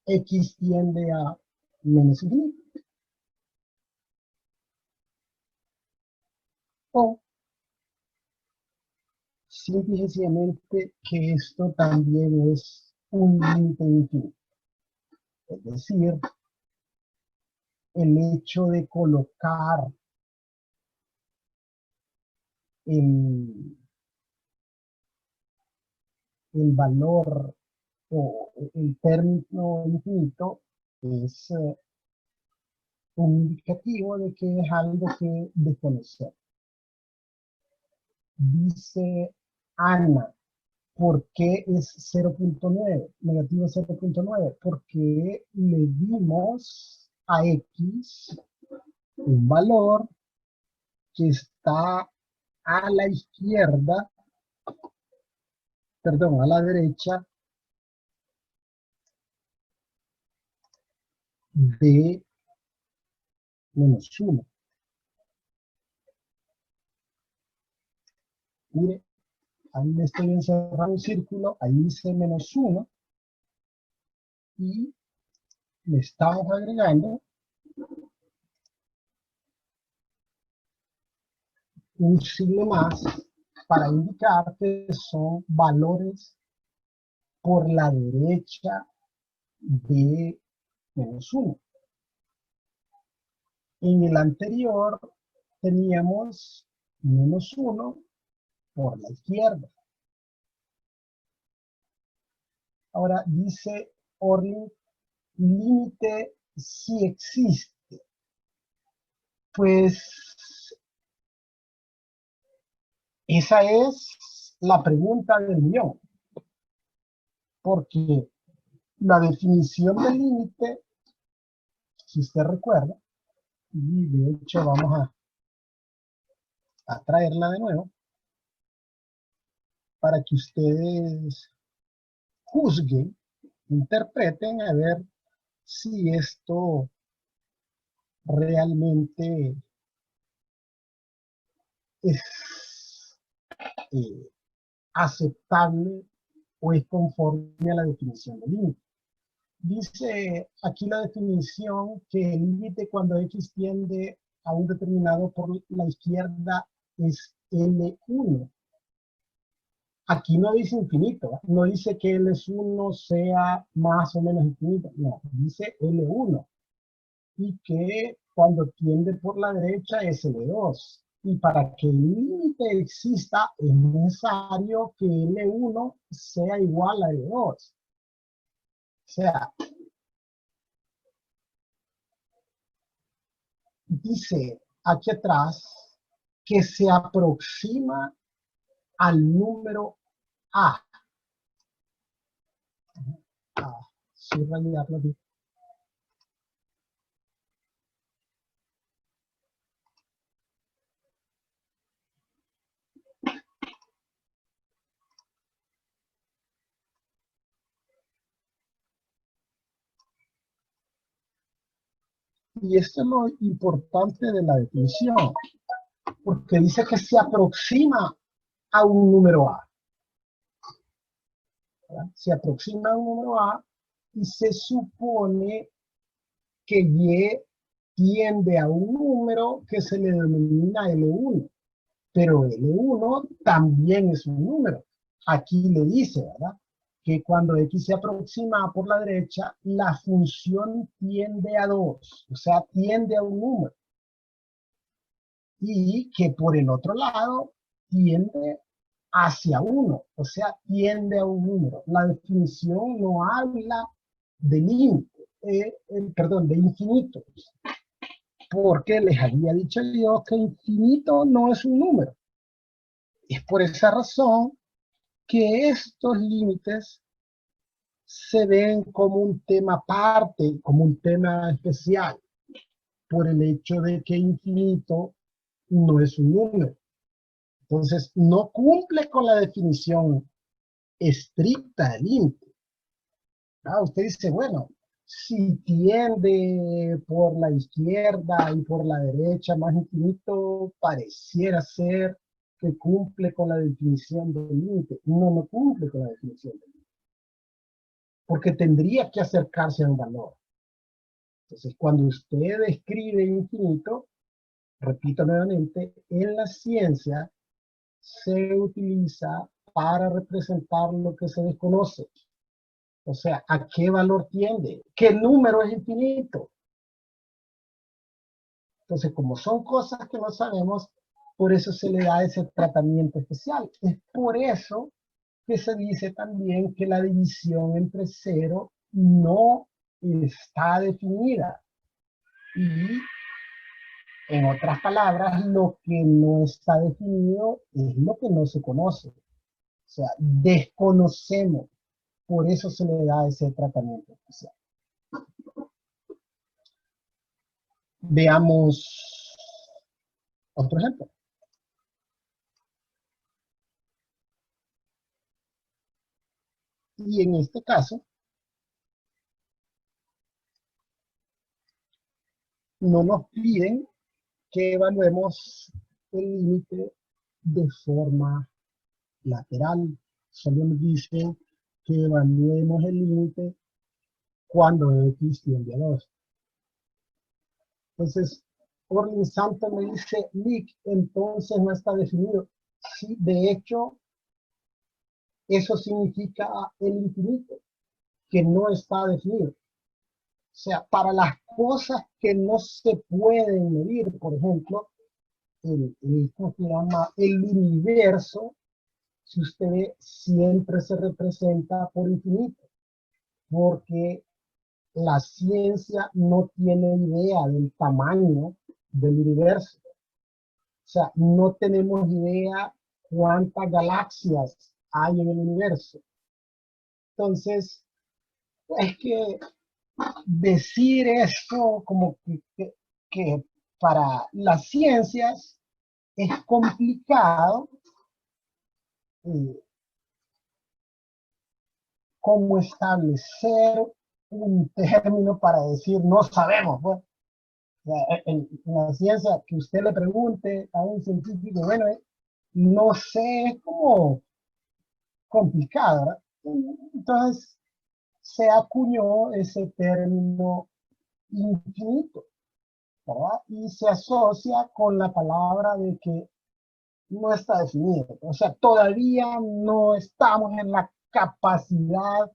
S1: x tiende a menos infinito. O simple y sencillamente que esto también es un límite infinito. Es decir, el hecho de colocar el, el valor o el término infinito es un indicativo de que es algo que desconocer. Dice Ana, ¿por qué es 0.9? Negativo 0.9. Porque le dimos a X un valor que está a la izquierda, perdón, a la derecha de -1. Mire, ahí le estoy encerrando un círculo, ahí dice -1 y le estamos agregando un signo más para indicar que son valores por la derecha de -1. En el anterior teníamos -1 por la izquierda. Ahora dice Orling, límite si existe. Pues esa es la pregunta del millón. Porque la definición del límite, si usted recuerda, y de hecho vamos a traerla de nuevo, para que ustedes juzguen, interpreten, a ver si esto realmente es aceptable o es conforme a la definición del límite. Dice aquí la definición que el límite cuando X tiende a un determinado por la izquierda es L1. Aquí no dice infinito, no dice que L1 sea más o menos infinito, no, dice L1. Y que cuando tiende por la derecha es L2. Y para que el límite exista es necesario que L1 sea igual a L2. O sea, dice aquí atrás que se aproxima al número A. Subrayarlo aquí. Y esto es lo importante de la definición, porque dice que se aproxima a un número A. ¿Verdad? Se aproxima a un número A y se supone que Y tiende a un número que se le denomina L1, pero L1 también es un número. Aquí le dice, ¿verdad?, que cuando X se aproxima por la derecha, la función tiende a 2, o sea, tiende a un número. Y que por el otro lado tiende hacia 1, o sea, tiende a un número. La definición no habla de límite, perdón, de infinito, porque les había dicho yo que infinito no es un número. Es por esa razón que estos límites se ven como un tema aparte, como un tema especial, por el hecho de que infinito no es un número. Entonces, no cumple con la definición estricta del límite. Usted dice, bueno, si tiende por la izquierda y por la derecha más infinito, pareciera ser que cumple con la definición del límite. No, no cumple con la definición del límite. Porque tendría que acercarse a un valor. Entonces, cuando usted escribe infinito, repito nuevamente, en la ciencia se utiliza para representar lo que se desconoce. O sea, ¿a qué valor tiende? ¿Qué número es infinito? Entonces, como son cosas que no sabemos, por eso se le da ese tratamiento especial. Es por eso que se dice también que la división entre cero no está definida. Y, en otras palabras, lo que no está definido es lo que no se conoce. O sea, desconocemos. Por eso se le da ese tratamiento especial. Veamos otro ejemplo. Y en este caso, no nos piden que evaluemos el límite de forma lateral. Solo nos dicen que evaluemos el límite cuando x tiende a 2. Entonces, Orlin Santos me dice, Nick, entonces no está definido. Sí, de hecho, eso significa el infinito, que no está definido. O sea, para las cosas que no se pueden medir, por ejemplo, ¿cómo se llama? El universo, si usted ve, siempre se representa por infinito, porque la ciencia no tiene idea del tamaño del universo. O sea, no tenemos idea cuántas galaxias hay en el universo. Entonces, es que decir esto como que para las ciencias es complicado, eh, cómo establecer un término para decir no sabemos. Pues. En la ciencia, que usted le pregunte a un científico, bueno, no sé, es como complicado, ¿verdad? Entonces se acuñó ese término infinito, ¿verdad? Y se asocia con la palabra de que no está definido. O sea, todavía no estamos en la capacidad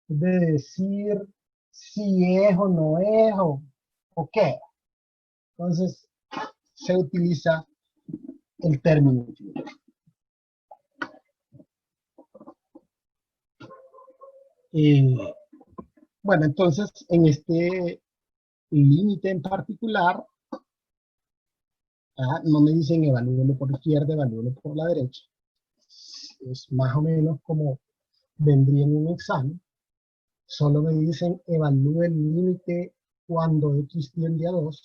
S1: de decir si es o no es o qué. Entonces, se utiliza el término infinito. Bueno, entonces, en este límite en particular, no me dicen evalúenlo por izquierda, evalúenlo por la derecha. Es más o menos como vendría en un examen. Solo me dicen evalúe el límite cuando x tiende a 2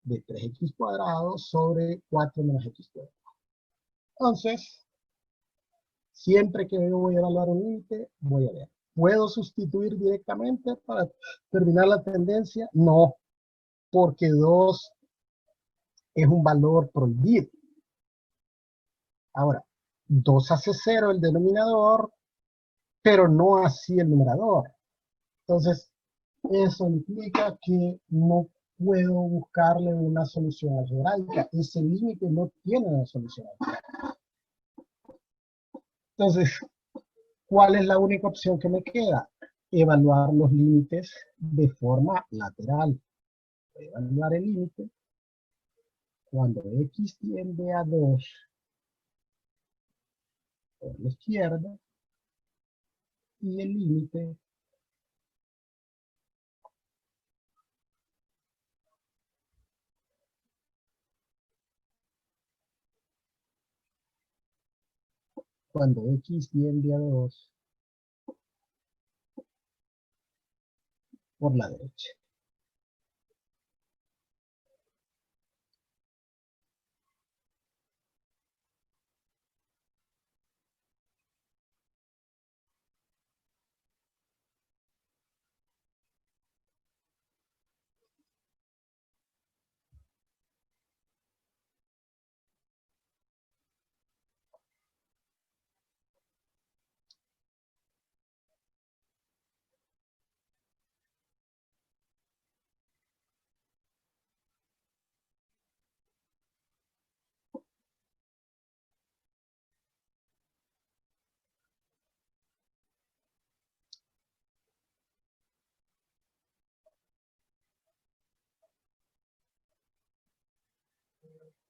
S1: de 3x cuadrado sobre 4 menos x cuadrado. Entonces, siempre que yo voy a evaluar un límite, voy a ver. ¿Puedo sustituir directamente para terminar la tendencia? No, porque 2 es un valor prohibido. Ahora, 2 hace 0 el denominador, pero no así el numerador. Entonces, eso implica que no puedo buscarle una solución algebraica. Ese límite no tiene una solución algebraica. Entonces, ¿cuál es la única opción que me queda? Evaluar los límites de forma lateral. Evaluar el límite cuando x tiende a 2 por la izquierda y el límite cuando x tiende a 2 por la derecha.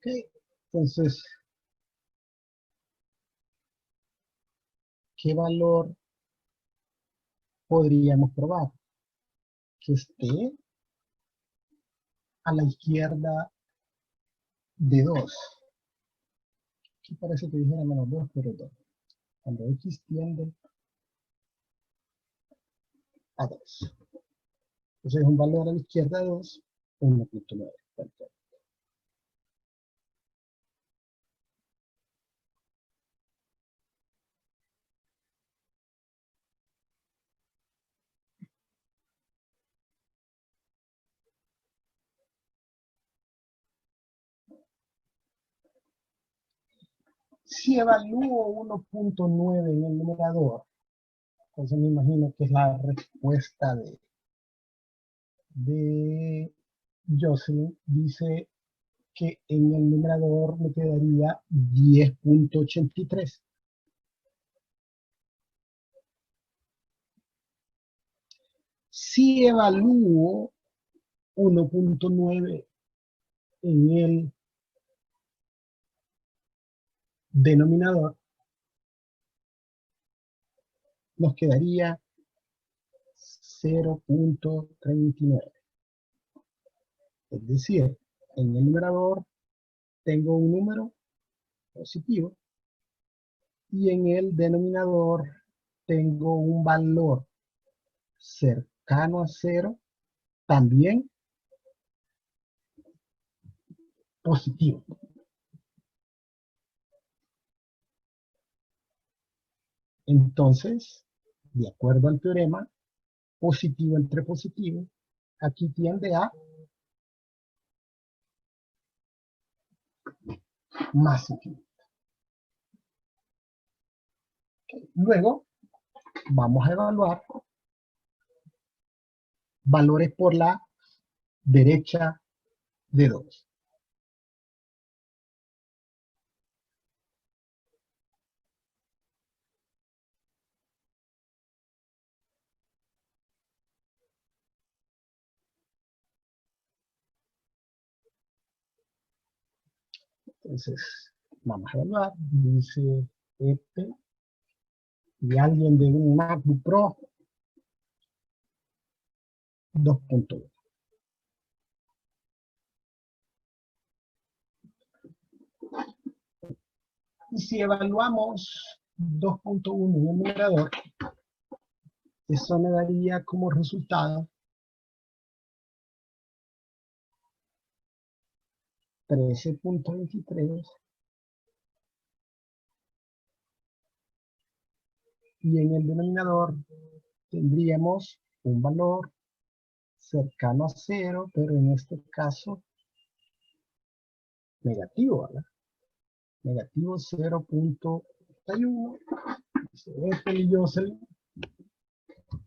S1: Ok, entonces, ¿qué valor podríamos probar? Que esté a la izquierda de 2. Aquí parece que dijera menos 2, pero 2. Cuando x tiende a 2. Entonces es un valor a la izquierda de 2, 1.9. Perfecto. Si evalúo 1.9 en el numerador, entonces me imagino que es la respuesta de Jocelyn. Dice que en el numerador me quedaría 10.83. Si evalúo 1.9 en el denominador, nos quedaría 0.39. Es decir, en el numerador tengo un número positivo y en el denominador tengo un valor cercano a 0, también positivo. Entonces, de acuerdo al teorema, positivo entre positivo, aquí tiende a más infinito. Luego, vamos a evaluar valores por la derecha de 2. Entonces, vamos a evaluar. Dice este, y alguien de un MacBook Pro 2.1. Y si evaluamos 2.1 en el numerador, eso me daría como resultado 13.23, y en el denominador tendríamos un valor cercano a 0, pero en este caso negativo, ¿verdad? Negativo 0.31.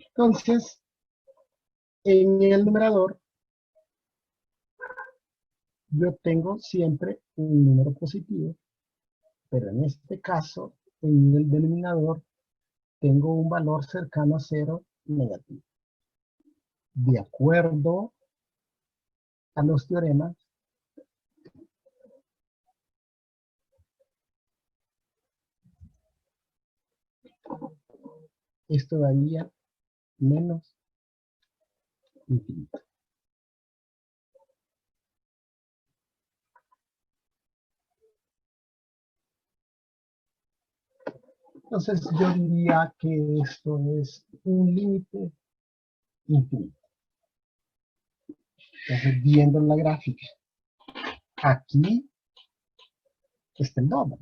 S1: Entonces, en el numerador yo tengo siempre un número positivo, pero en este caso, en el denominador, tengo un valor cercano a 0 negativo. De acuerdo a los teoremas, esto daría menos infinito. Entonces yo diría que esto es un límite infinito. Entonces, viendo la gráfica, aquí está el doble.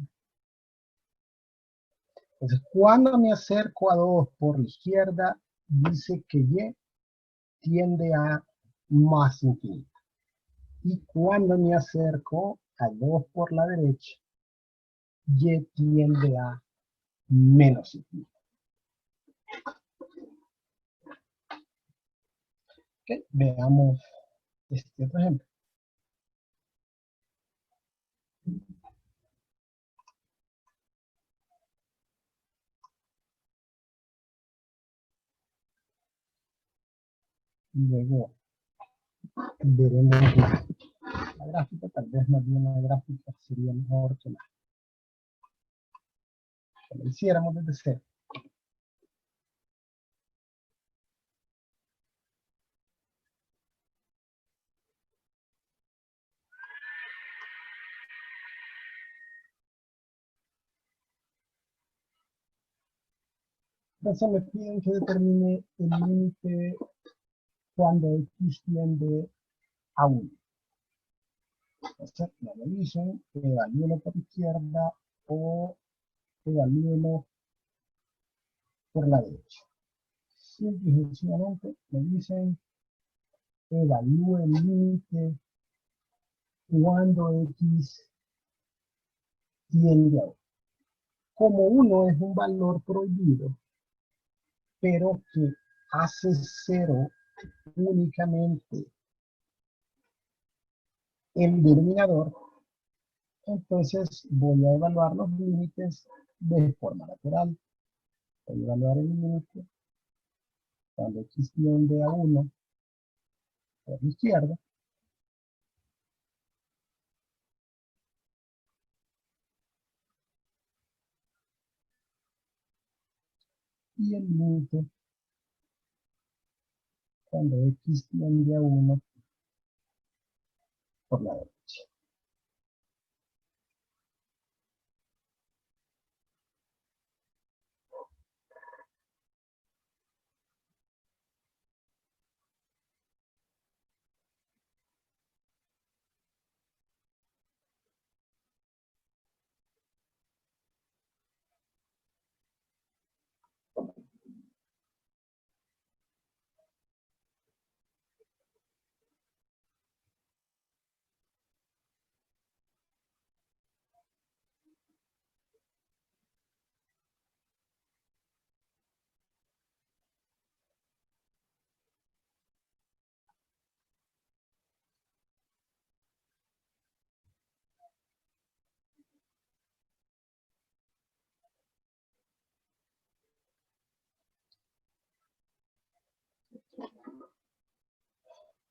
S1: Entonces, cuando me acerco a 2 por la izquierda, dice que Y tiende a más infinito. Y cuando me acerco a 2 por la derecha, Y tiende a menos infinito. ¿Okay? Veamos este otro ejemplo. Luego veremos la gráfica. tal vez más bien la gráfica sería mejor que la hiciéramos desde cero. Entonces me piden que determine el límite cuando x tiende a 1. Entonces me lo dicen, evalúelo por izquierda o evalúelo por la derecha. Simple y sencillamente me dicen, evalúe el límite cuando x tiende a 1. Como 1 es un valor prohibido, pero que hace 0 únicamente el denominador, entonces voy a evaluar los límites de forma natural. Voy a evaluar el límite cuando x tiende a 1 por la izquierda, y el límite cuando x tiende a 1 por la derecha.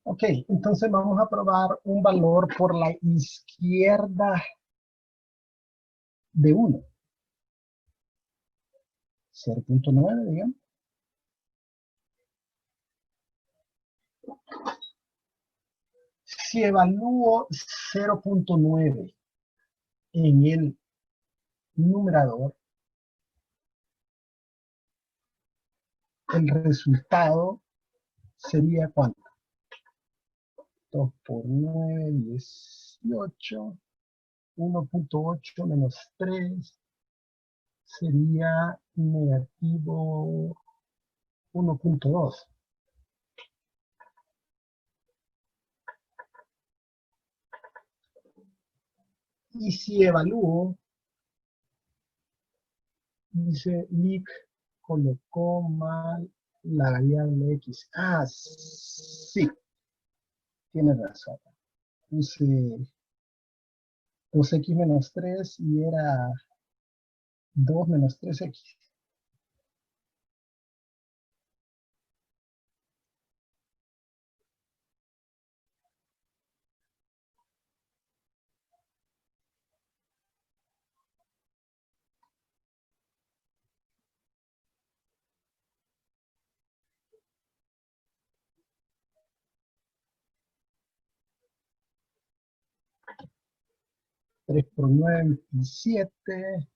S1: Ok, entonces vamos a probar un valor por la izquierda de 1. 0.9, digamos. Si evalúo 0.9 en el numerador, el resultado sería ¿cuánto? 2 por 9, 18. 1.8 menos 3 sería negativo 1.2. Y si evalúo, dice Lick colocó mal la variable x. Ah, sí, tiene razón. Puse x menos 3 y era 2 menos 3x. Tres por 9, 27.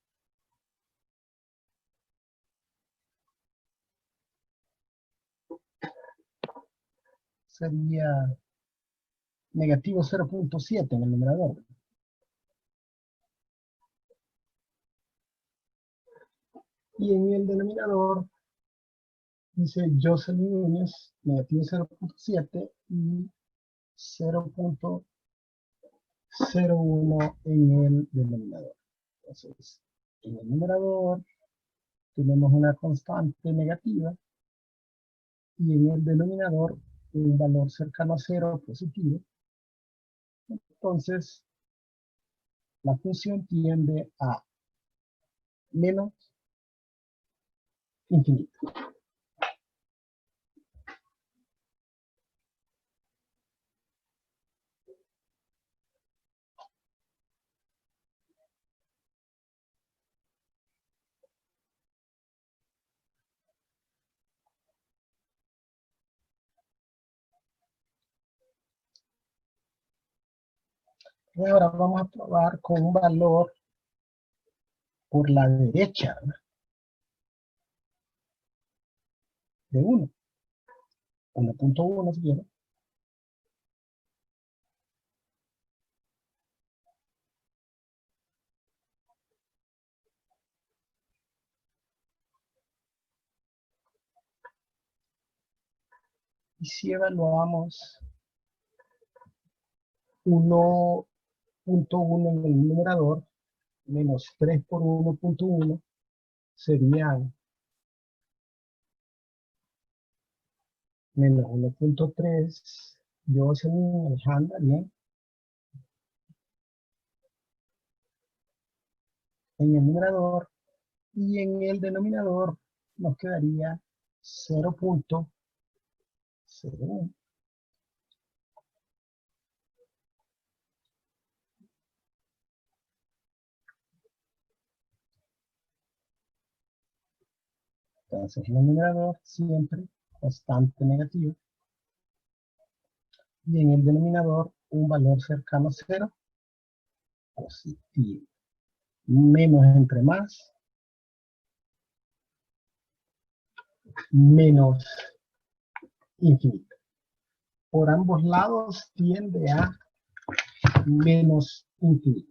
S1: Sería negativo 0.7 en el numerador. Y en el denominador dice Jocelyn Núñez, negativo 0.7 y 0.01 en el denominador. Entonces, en el numerador tenemos una constante negativa y en el denominador un valor cercano a 0 positivo. Entonces, la función tiende a menos infinito. Entonces ahora vamos a probar con un valor por la derecha, ¿verdad? De 1. 1.1 si quieren. Y si evaluamos 1.1 en el numerador, menos 3 por 1.1, serían menos 1.3. Yo se me Alejandra, bien. En el numerador y en el denominador nos quedaría 0.01. Entonces en el numerador siempre constante negativo y en el denominador un valor cercano a 0 positivo. Menos entre más, menos infinito. Por ambos lados tiende a menos infinito.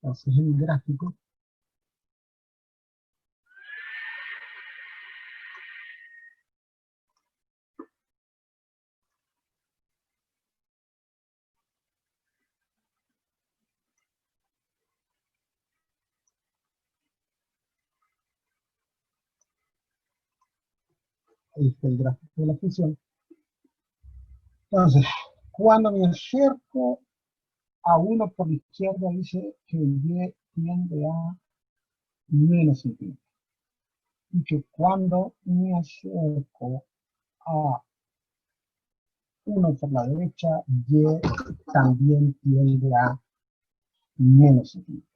S1: Entonces el gráfico ahí está el gráfico de la función. Entonces, cuando me acerco a 1 por la izquierda, dice que y tiende a menos infinito. Y que cuando me acerco a 1 por la derecha, y también tiende a menos infinito.